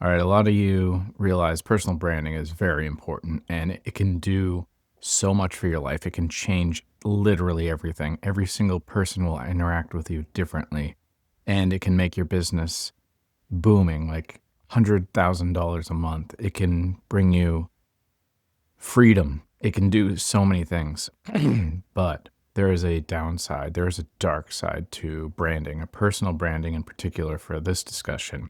All right, a lot of you realize personal branding is very important and it can do so much for your life. It can change literally everything. Every single person will interact with you differently, and it can make your business booming like $100,000 a month. It can bring you freedom. It can do so many things. But there is a downside, there is a dark side to branding, a personal branding in particular for this discussion.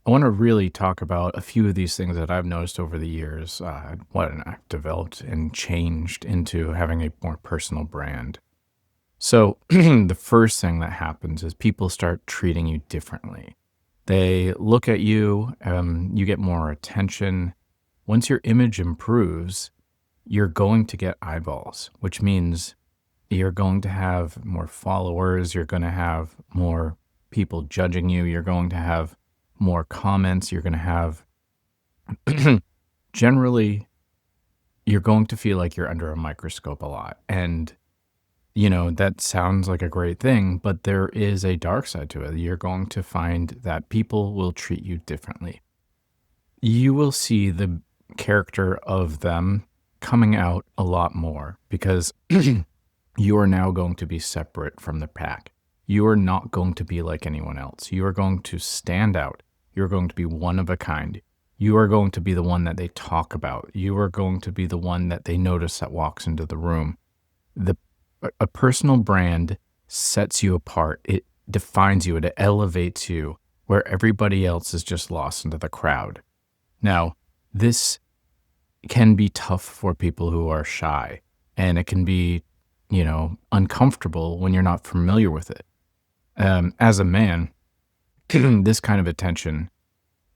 I want to really talk about a few of these things that I've noticed over the years, what I've developed and changed into having a more personal brand. So, the first thing that happens is people start treating you differently. They look at you, you get more attention. Once your image improves, you're going to get eyeballs, which means you're going to have more followers, you're going to have more people judging you, you're going to have more comments, you're going to have generally, you're going to feel like you're under a microscope a lot. And, that sounds like a great thing, but there is a dark side to it. You're going to find that people will treat you differently. You will see the character of them coming out a lot more because you are now going to be separate from the pack. You are not going to be like anyone else. You are going to stand out. You're going to be one of a kind. You are going to be the one that they talk about. You are going to be the one that they notice that walks into the room. A personal brand sets you apart. It defines you. It elevates you where everybody else is just lost into the crowd. Now, this can be tough for people who are shy, and it can be, uncomfortable when you're not familiar with it. As a man, this kind of attention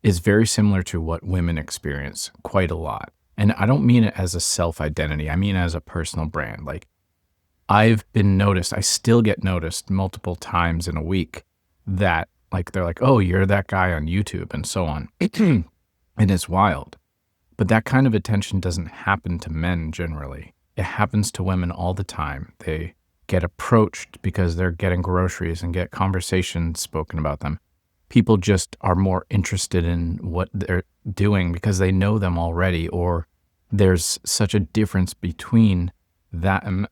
is very similar to what women experience quite a lot. And I don't mean it as a self identity, I mean as a personal brand. Like, I've been noticed, I still get noticed multiple times in a week that, like, they're like, oh, you're that guy on YouTube and so on. And it's wild. But that kind of attention doesn't happen to men generally. It happens to women all the time. They get approached because they're getting groceries and get conversations spoken about them. People just are more interested in what they're doing because they know them already, or there's such a difference between them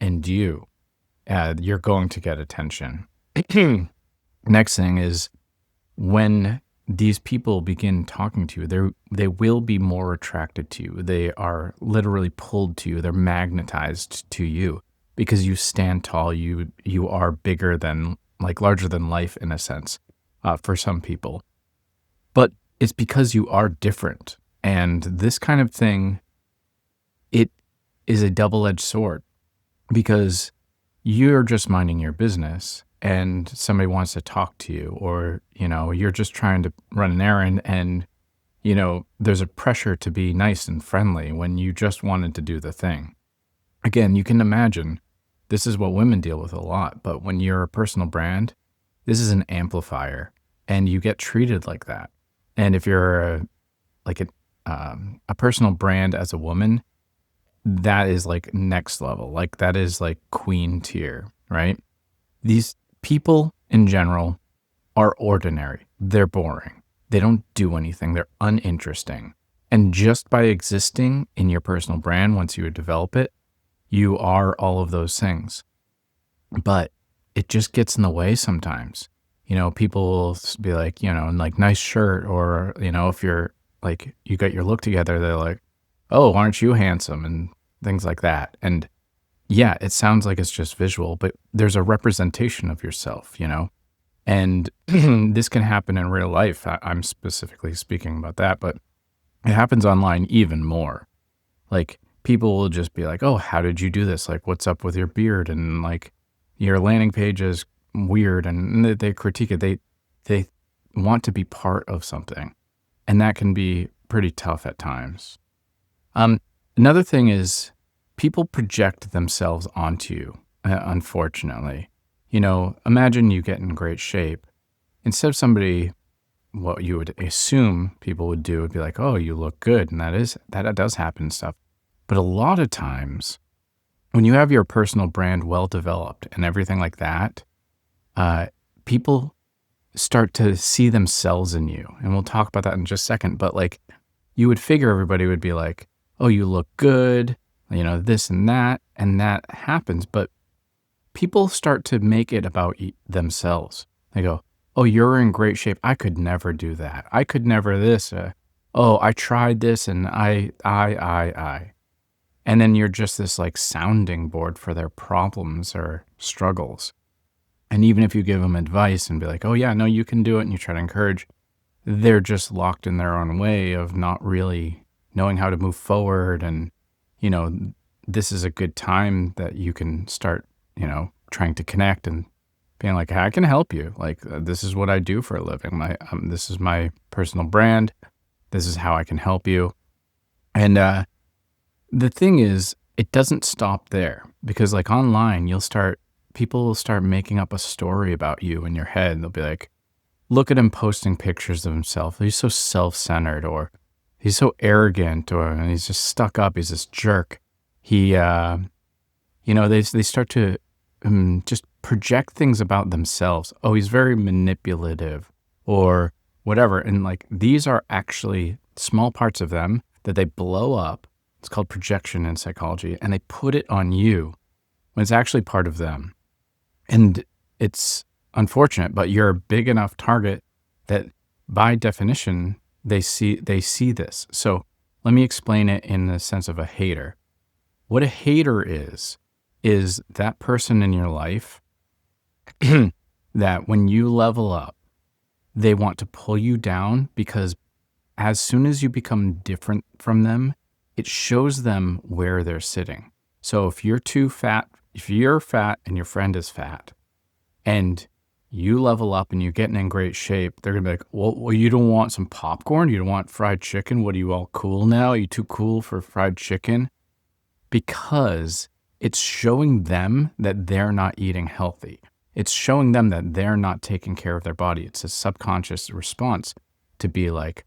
and you. You're going to get attention. Next thing is when these people begin talking to you, they will be more attracted to you. They are literally pulled to you. They're magnetized to you because you stand tall. You are bigger than, like, larger than life in a sense, for some people. But it's because you are different. And this kind of thing, it is a double-edged sword because you're just minding your business and somebody wants to talk to you, or, you're just trying to run an errand and, there's a pressure to be nice and friendly when you just wanted to do the thing. Again, you can imagine this is what women deal with a lot, but when you're a personal brand, this is an amplifier and you get treated like that. And if you're a personal brand as a woman, that is like next level. Like, that is like queen tier, right? These people in general are ordinary. They're boring. They don't do anything. They're uninteresting. And just by existing in your personal brand, once you develop it, you are all of those things. But it just gets in the way sometimes. People will be like, like, nice shirt, or, if you're like, you got your look together, they're like, oh, aren't you handsome? And things like that. And yeah, it sounds like it's just visual, but there's a representation of yourself, and this can happen in real life. I'm specifically speaking about that, but it happens online even more. Like, people will just be like, oh, how did you do this? Like, what's up with your beard? And, like, your landing page is weird, and they critique it. They want to be part of something, and that can be pretty tough at times. Another thing is people project themselves onto you, unfortunately. Imagine you get in great shape. Instead of somebody, what you would assume people would do would be like, oh, you look good. And that does happen and stuff. But a lot of times when you have your personal brand well developed and everything like that, people start to see themselves in you. And we'll talk about that in just a second. But like, you would figure everybody would be like, oh, you look good, this and that happens. But people start to make it about themselves. They go, oh, you're in great shape. I could never do that. I could never this. Oh, I tried this and I. And then you're just this like sounding board for their problems or struggles. And even if you give them advice and be like, oh, yeah, no, you can do it, and you try to encourage, they're just locked in their own way of not really knowing how to move forward. And, you know, this is a good time that you can start, trying to connect and being like, hey, I can help you. Like, this is what I do for a living. This is my personal brand. This is how I can help you. And the thing is, it doesn't stop there, because like online, people will start making up a story about you in your head. They'll be like, look at him posting pictures of himself. He's so self-centered, or he's so arrogant, and he's just stuck up. He's this jerk. They start to just project things about themselves. Oh, he's very manipulative or whatever. And like, these are actually small parts of them that they blow up. It's called projection in psychology. And they put it on you when it's actually part of them. And it's unfortunate, but you're a big enough target that by definition, they see this. So let me explain it in the sense of a hater. What a hater is that person in your life that when you level up, they want to pull you down, because as soon as you become different from them, it shows them where they're sitting. So if you're fat and your friend is fat, and you level up and you're getting in great shape, they're going to be like, well, you don't want some popcorn? You don't want fried chicken? What, are you all cool now? Are you too cool for fried chicken? Because it's showing them that they're not eating healthy. It's showing them that they're not taking care of their body. It's a subconscious response to be like,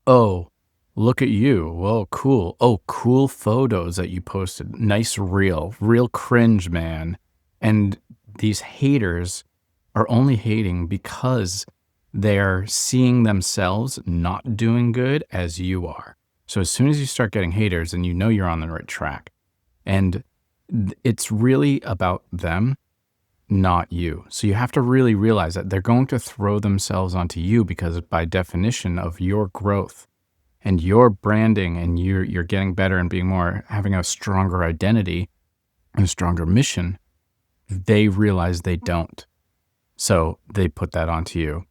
oh, look at you. Whoa, cool. Oh, cool photos that you posted. Nice reel. Real cringe, man. And these haters are only hating because they're seeing themselves not doing good as you are. So as soon as you start getting haters, then you know you're on the right track. And it's really about them, not you. So you have to really realize that they're going to throw themselves onto you because by definition of your growth and your branding, and you're getting better and having a stronger identity and a stronger mission, they realize they don't. So they put that onto you.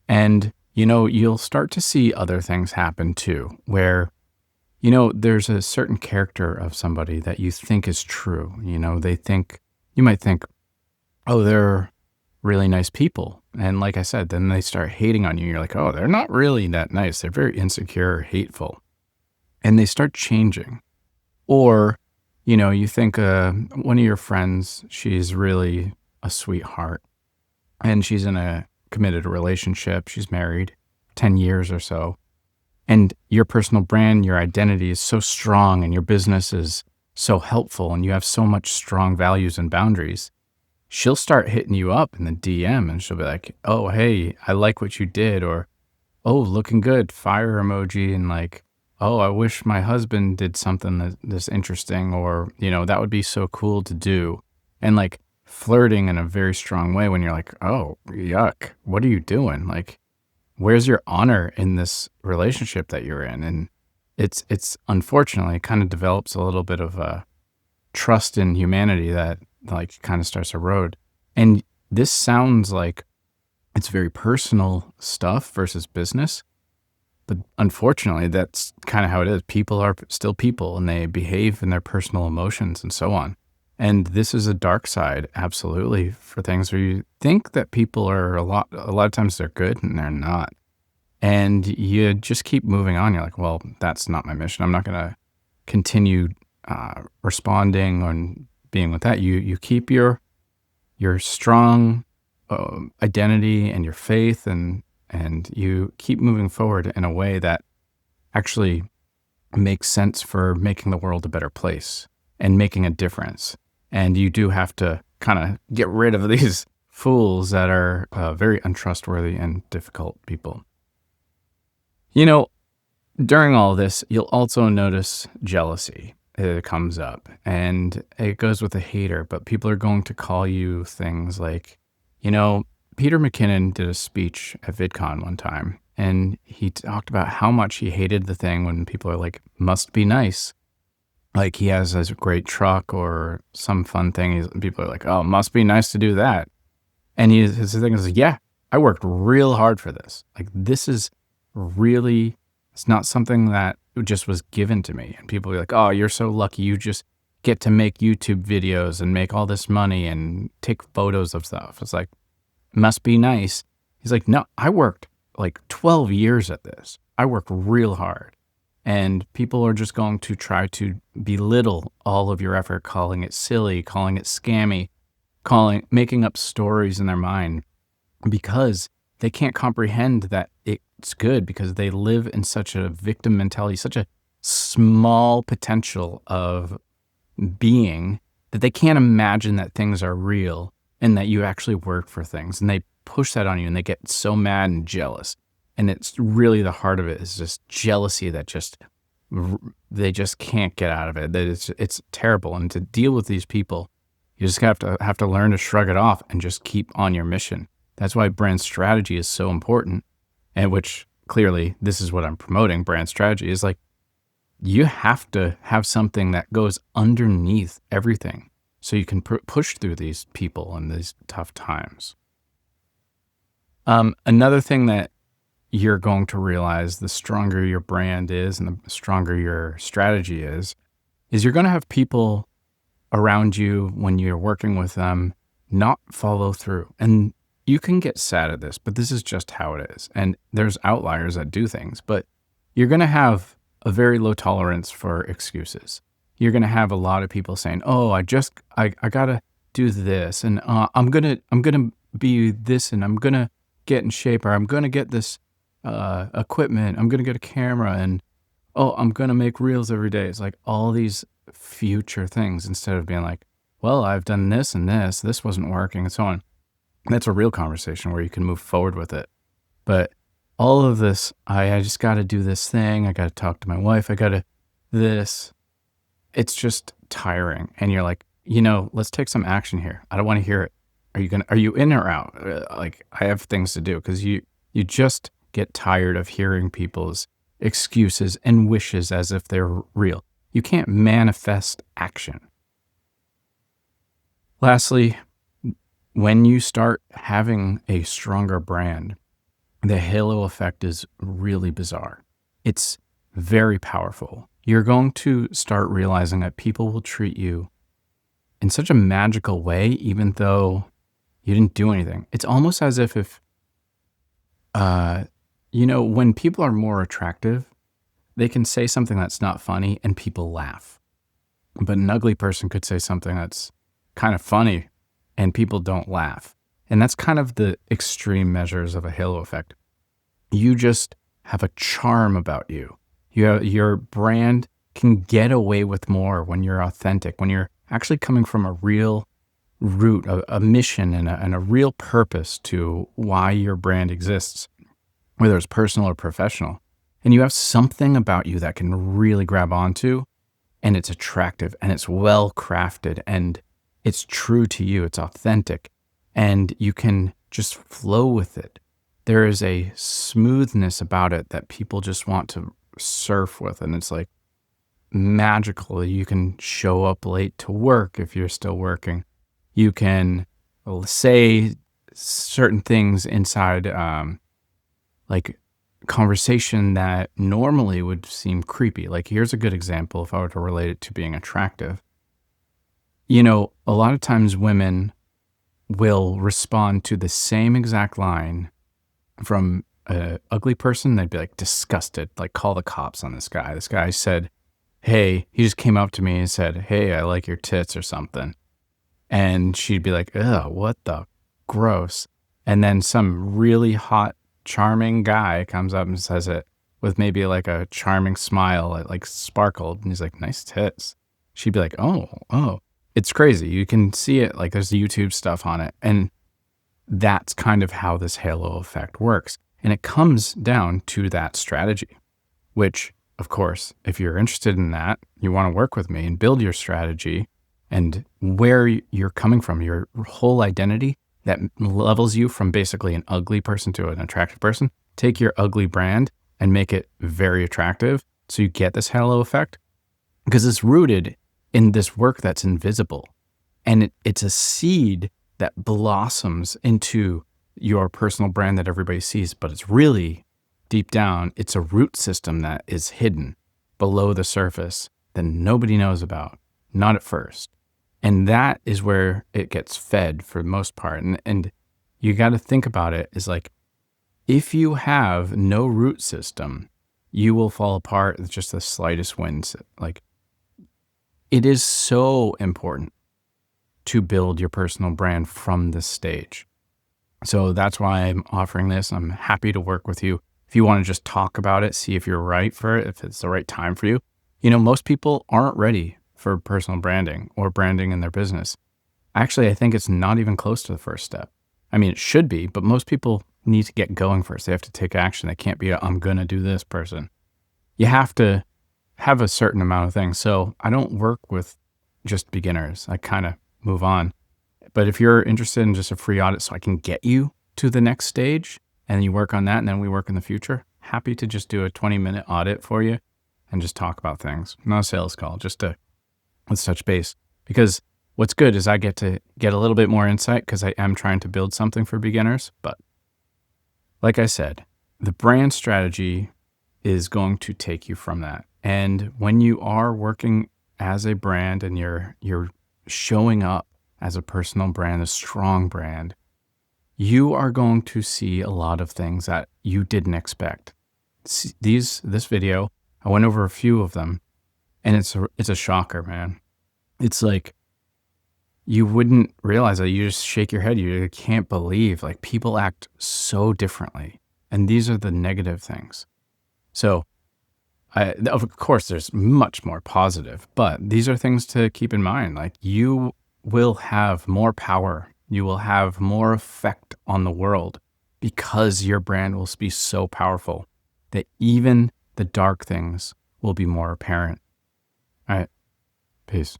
And, you'll start to see other things happen too, where, there's a certain character of somebody that you think is true. You might think, oh, they're really nice people. And like I said, then they start hating on you. You're like, oh, they're not really that nice. They're very insecure, hateful. And they start changing. Or, you think one of your friends, she's really a sweetheart, and she's in a committed relationship. She's married 10 years or so. And your personal brand, your identity is so strong, and your business is so helpful, and you have so much strong values and boundaries. She'll start hitting you up in the DM, and she'll be like, oh, hey, I like what you did. Or, oh, looking good, fire emoji. And like, oh, I wish my husband did something that's interesting. Or, that would be so cool to do. And like flirting in a very strong way when you're like, oh, yuck, what are you doing? Like, where's your honor in this relationship that you're in? And it's unfortunately kind of develops a little bit of a trust in humanity that like kind of starts to erode. And this sounds like it's very personal stuff versus business, but unfortunately that's kind of how it is. People are still people, and they behave in their personal emotions and so on. And this is a dark side, absolutely, for things where you think that people are a lot of times they're good and they're not. And you just keep moving on. You're like, well, that's not my mission. I'm not going to continue responding and being with that. You keep your strong identity and your faith, and you keep moving forward in a way that actually makes sense for making the world a better place and making a difference. And you do have to kind of get rid of these fools that are very untrustworthy and difficult people. You know, during all this, you'll also notice jealousy. It comes up and it goes with a hater, but people are going to call you things like, you know, Peter McKinnon did a speech at VidCon one time and he talked about how much he hated the thing when people are like, must be nice. Like he has this great truck or some fun thing. People are like, oh, must be nice to do that. And his thing is, yeah, I worked real hard for this. Like this is really, it's not something that just was given to me. And people be like, oh, you're so lucky. You just get to make YouTube videos and make all this money and take photos of stuff. It's like, must be nice. He's like, no, I worked like 12 years at this. I worked real hard. And people are just going to try to belittle all of your effort, calling it silly, calling it scammy, making up stories in their mind because they can't comprehend that it's good because they live in such a victim mentality, such a small potential of being that they can't imagine that things are real and that you actually work for things. And they push that on you and they get so mad and jealous. And it's really the heart of it is just jealousy that they just can't get out of it. That it's terrible. And to deal with these people, you just have to learn to shrug it off and just keep on your mission. That's why brand strategy is so important. And which clearly this is what I'm promoting. Brand strategy is like, you have to have something that goes underneath everything so you can push through these people in these tough times. Another thing that you're going to realize the stronger your brand is and the stronger your strategy is you're going to have people around you when you're working with them not follow through. And you can get sad at this, but this is just how it is. And there's outliers that do things, but you're going to have a very low tolerance for excuses. You're going to have a lot of people saying, oh, I got to do this. And I'm going to be this and I'm going to get in shape or I'm going to get this equipment. I'm going to get a camera and, oh, I'm going to make reels every day. It's like all these future things instead of being like, well, I've done this and this wasn't working and so on. That's a real conversation where you can move forward with it. But all of this, I just got to do this thing. I got to talk to my wife. I got to this. It's just tiring. And you're like, let's take some action here. I don't want to hear it. Are you in or out? Like I have things to do because you just get tired of hearing people's excuses and wishes as if they're real. You can't manifest action. Lastly, when you start having a stronger brand, the halo effect is really bizarre. It's very powerful. You're going to start realizing that people will treat you in such a magical way, even though you didn't do anything. It's almost as if when people are more attractive, they can say something that's not funny and people laugh. But an ugly person could say something that's kind of funny and people don't laugh. And that's kind of the extreme measures of a halo effect. You just have a charm about you. Your brand can get away with more when you're authentic, when you're actually coming from a real root, a mission and a real purpose to why your brand exists, whether it's personal or professional. And you have something about you that can really grab onto, and it's attractive and it's well crafted and it's true to you. It's authentic and you can just flow with it. There is a smoothness about it that people just want to surf with. And it's like magical. You can show up late to work if you're still working. You can say certain things inside, like conversation that normally would seem creepy. Like here's a good example if I were to relate it to being attractive. A lot of times women will respond to the same exact line from an ugly person. They'd be like disgusted, like call the cops on this guy. This guy said, hey, he just came up to me and said, hey, I like your tits or something. And she'd be like, ugh, what the gross. And then some really hot, charming guy comes up and says it with maybe like a charming smile that like sparkled. And he's like, nice tits. She'd be like, oh. It's crazy. You can see it. Like there's YouTube stuff on it. And that's kind of how this halo effect works. And it comes down to that strategy, which, of course, if you're interested in that, you want to work with me and build your strategy and where you're coming from, your whole identity that levels you from basically an ugly person to an attractive person. Take your ugly brand and make it very attractive so you get this halo effect, because it's rooted in this work that's invisible. And it's a seed that blossoms into your personal brand that everybody sees, but it's really deep down, it's a root system that is hidden below the surface that nobody knows about, not at first. And that is where it gets fed for the most part. And you got to think about it as like, if you have no root system, you will fall apart with just the slightest winds. Like, it is so important to build your personal brand from this stage. So that's why I'm offering this. I'm happy to work with you. If you want to just talk about it, see if you're right for it, if it's the right time for you. You know, most people aren't ready for personal branding or branding in their business. Actually, I think it's not even close to the first step. I mean, it should be, but most people need to get going first. They have to take action. They can't be a, I'm going to do this person. You have to have a certain amount of things. So I don't work with just beginners. I kind of move on. But if you're interested in just a free audit so I can get you to the next stage and you work on that and then we work in the future, happy to just do a 20-minute audit for you and just talk about things. Not a sales call, just to let's touch base. Because what's good is I get to get a little bit more insight because I am trying to build something for beginners. But like I said, the brand strategy is going to take you from that. And when you are working as a brand and you're showing up as a personal brand, a strong brand, you are going to see a lot of things that you didn't expect. This video, I went over a few of them, and it's a shocker, man. It's like you wouldn't realize that. You just shake your head. You can't believe like people act so differently, and these are the negative things. So, of course, there's much more positive, but these are things to keep in mind. Like, you will have more power. You will have more effect on the world because your brand will be so powerful that even the dark things will be more apparent. All right. Peace.